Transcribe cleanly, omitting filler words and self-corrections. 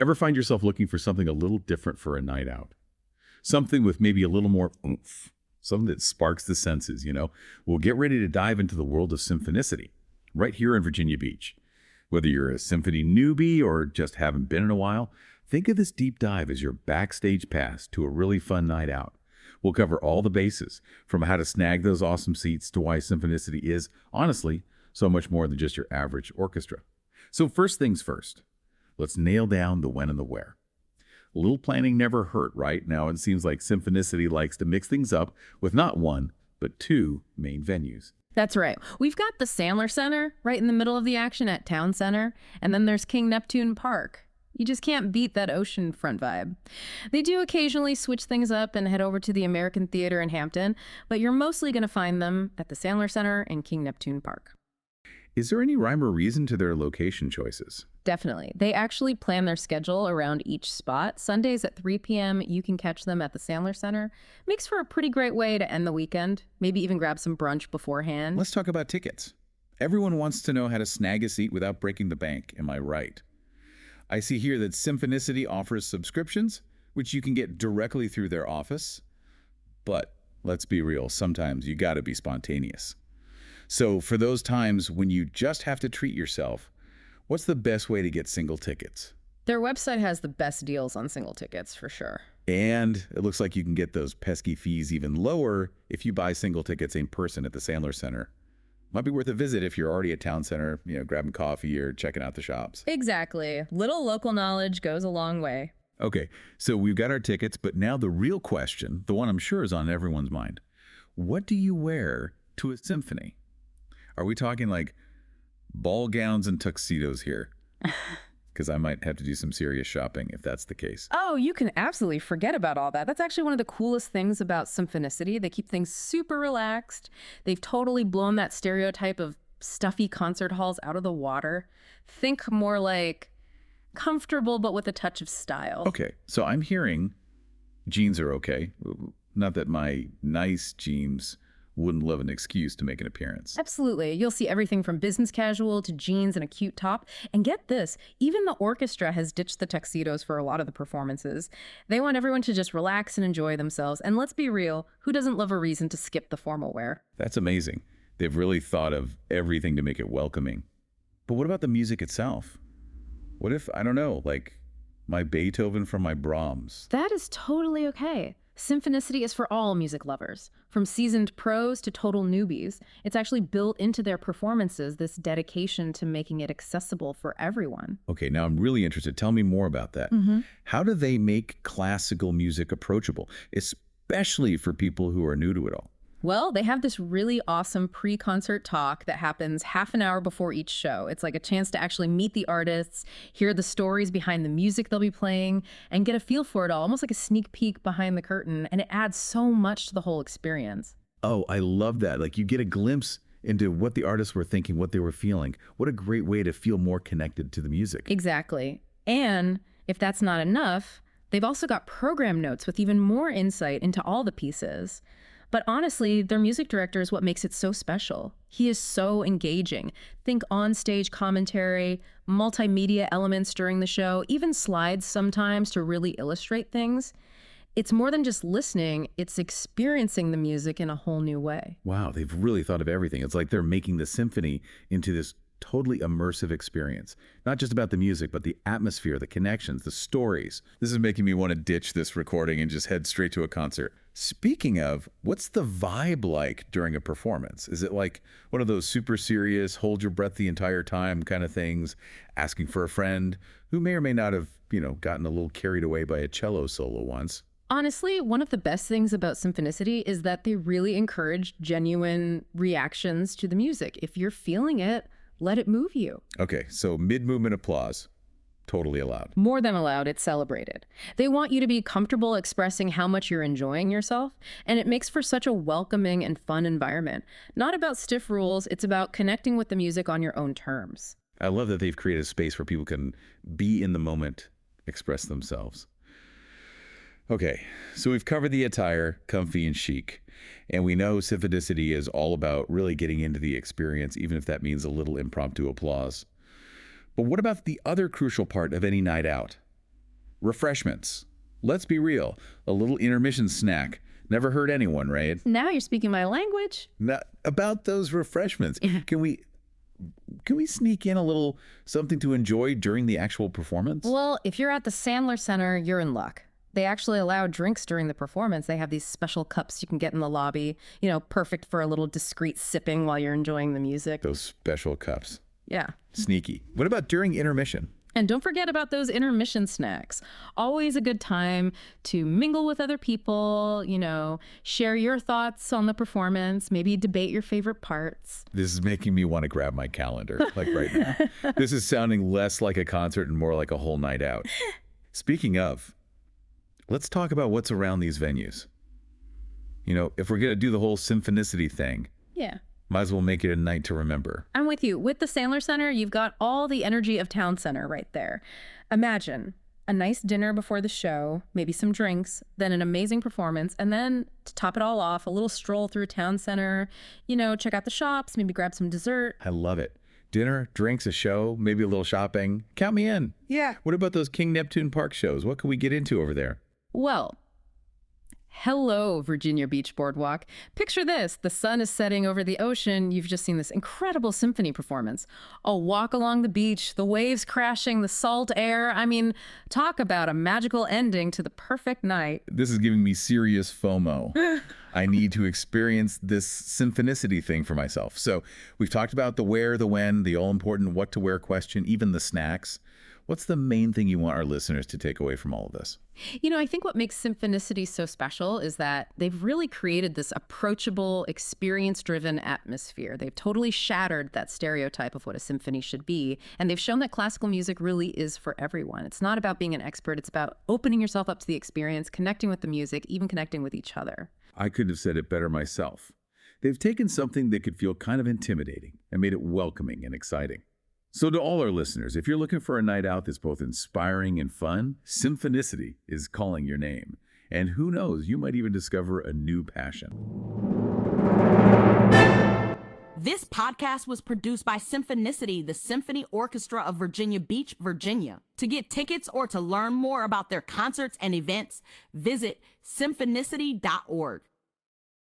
Ever find yourself looking for something a little different for a night out? Something with maybe a little more oomph, something that sparks the senses, you know? Well, get ready to dive into the world of Symphonicity, right here in Virginia Beach. Whether you're a symphony newbie or just haven't been in a while, think of this deep dive as your backstage pass to a really fun night out. We'll cover all the bases, from how to snag those awesome seats to why Symphonicity is, honestly, so much more than just your average orchestra. So first things first, let's nail down the when and the where. A little planning never hurt, right? Now it seems like Symphonicity likes to mix things up with not one, but two main venues. That's right. We've got the Sandler Center right in the middle of the action at Town Center, and then there's King Neptune Park. You just can't beat that oceanfront vibe. They do occasionally switch things up and head over to the American Theater in Hampton, but you're mostly going to find them at the Sandler Center and King Neptune Park. Is there any rhyme or reason to their location choices? Definitely. They actually plan their schedule around each spot. Sundays at 3 p.m., you can catch them at the Sandler Center. Makes for a pretty great way to end the weekend. Maybe even grab some brunch beforehand. Let's talk about tickets. Everyone wants to know how to snag a seat without breaking the bank, am I right? I see here that Symphonicity offers subscriptions, which you can get directly through their office. But let's be real, sometimes you gotta be spontaneous. So for those times when you just have to treat yourself, what's the best way to get single tickets? Their website has the best deals on single tickets, for sure. And it looks like you can get those pesky fees even lower if you buy single tickets in person at the Sandler Center. Might be worth a visit if you're already at Town Center, grabbing coffee or checking out the shops. Exactly. Little local knowledge goes a long way. Okay, so we've got our tickets, but now the real question, the one I'm sure is on everyone's mind. What do you wear to a symphony? Are we talking like ball gowns and tuxedos here? Because I might have to do some serious shopping if that's the case. Oh, you can absolutely forget about all that. That's actually one of the coolest things about Symphonicity. They keep things super relaxed. They've totally blown that stereotype of stuffy concert halls out of the water. Think more like comfortable, but with a touch of style. Okay, so I'm hearing jeans are okay. Not that my nice jeans wouldn't love an excuse to make an appearance. Absolutely. You'll see everything from business casual to jeans and a cute top. And get this, even the orchestra has ditched the tuxedos for a lot of the performances. They want everyone to just relax and enjoy themselves. And let's be real, who doesn't love a reason to skip the formal wear? That's amazing. They've really thought of everything to make it welcoming. But what about the music itself? What if, I don't know, like my Beethoven from my Brahms? That is totally okay. Symphonicity is for all music lovers, from seasoned pros to total newbies. It's actually built into their performances, this dedication to making it accessible for everyone. Okay, now I'm really interested. Tell me more about that. How do they make classical music approachable, especially for people who are new to it all? Well, they have this really awesome pre-concert talk that happens half an hour before each show. It's like a chance to actually meet the artists, hear the stories behind the music they'll be playing, and get a feel for it all, almost like a sneak peek behind the curtain, and it adds so much to the whole experience. Oh, I love that. Like you get a glimpse into what the artists were thinking, what they were feeling. What a great way to feel more connected to the music. Exactly. And if that's not enough, they've also got program notes with even more insight into all the pieces. But honestly, their music director is what makes it so special. He is so engaging. Think on-stage commentary, multimedia elements during the show, even slides sometimes to really illustrate things. It's more than just listening, it's experiencing the music in a whole new way. Wow, they've really thought of everything. It's like they're making the symphony into this totally immersive experience. Not just about the music, but the atmosphere, the connections, the stories. This is making me want to ditch this recording and just head straight to a concert. Speaking of, what's the vibe like during a performance? Is it like one of those super serious, hold your breath the entire time kind of things, asking for a friend who may or may not have, gotten a little carried away by a cello solo once? Honestly, one of the best things about Symphonicity is that they really encourage genuine reactions to the music. If you're feeling it, let it move you. Okay, so mid-movement applause. Totally allowed. More than allowed, it's celebrated. They want you to be comfortable expressing how much you're enjoying yourself, and it makes for such a welcoming and fun environment. Not about stiff rules, it's about connecting with the music on your own terms. I love that they've created a space where people can be in the moment, express themselves. Okay, so we've covered the attire, comfy and chic, and we know Symphonicity is all about really getting into the experience, even if that means a little impromptu applause. But what about the other crucial part of any night out? Refreshments. Let's be real. A little intermission snack. Never hurt anyone, right? Now you're speaking my language. Now, about those refreshments, can we sneak in a little something to enjoy during the actual performance? Well, if you're at the Sandler Center, you're in luck. They actually allow drinks during the performance. They have these special cups you can get in the lobby, perfect for a little discreet sipping while you're enjoying the music. Those special cups. Yeah. Sneaky. What about during intermission? And don't forget about those intermission snacks. Always a good time to mingle with other people, share your thoughts on the performance, maybe debate your favorite parts. This is making me want to grab my calendar, like right now. This is sounding less like a concert and more like a whole night out. Speaking of, let's talk about what's around these venues. If we're going to do the whole Symphonicity thing, Yeah. might as well make it a night to remember. I'm with you. With the Sandler Center, you've got all the energy of Town Center right there. Imagine a nice dinner before the show, maybe some drinks, then an amazing performance, and then to top it all off, a little stroll through Town Center, check out the shops, maybe grab some dessert. I love it. Dinner, drinks, a show, maybe a little shopping. Count me in. Yeah. What about those King Neptune Park shows? What can we get into over there? Well, hello, Virginia Beach Boardwalk. Picture this. The sun is setting over the ocean. You've just seen this incredible symphony performance. A walk along the beach, the waves crashing, the salt air. I mean, talk about a magical ending to the perfect night. This is giving me serious FOMO. I need to experience this Symphonicity thing for myself. So we've talked about the where, the when, the all-important what to wear question, even the snacks. What's the main thing you want our listeners to take away from all of this? I think what makes Symphonicity so special is that they've really created this approachable, experience-driven atmosphere. They've totally shattered that stereotype of what a symphony should be, and they've shown that classical music really is for everyone. It's not about being an expert. It's about opening yourself up to the experience, connecting with the music, even connecting with each other. I couldn't have said it better myself. They've taken something that could feel kind of intimidating and made it welcoming and exciting. So to all our listeners, if you're looking for a night out that's both inspiring and fun, Symphonicity is calling your name. And who knows, you might even discover a new passion. This podcast was produced by Symphonicity, the Symphony Orchestra of Virginia Beach, Virginia. To get tickets or to learn more about their concerts and events, visit symphonicity.org.